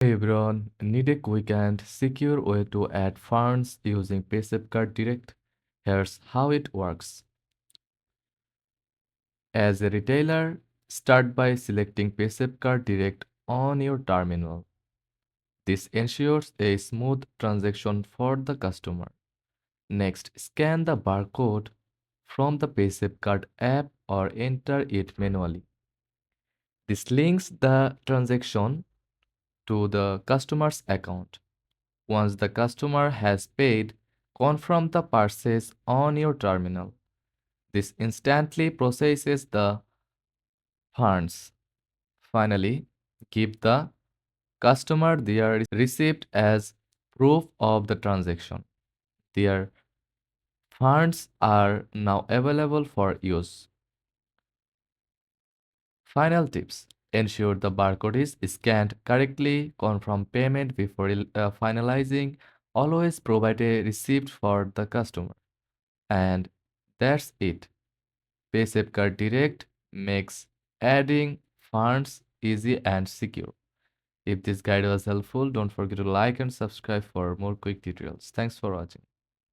Hey everyone, need a quick and secure way to add funds using Paysafecard Direct? Here's how it works. As a retailer, start by selecting Paysafecard Direct on your terminal. This ensures a smooth transaction for the customer. Next, scan the barcode from the Paysafecard app or enter it manually. This links the transaction to the customer's account. Once the customer has paid, confirm the purchase on your terminal. This instantly processes the funds. Finally, give the customer their receipt as proof of the transaction. Their funds are now available for use. Final tips. Ensure the barcode is scanned correctly, confirm payment before finalizing, always provide a receipt for the customer. And that's it. Paysafecard Direct makes adding funds easy and secure. If this guide was helpful, don't forget to like and subscribe for more quick tutorials. Thanks for watching.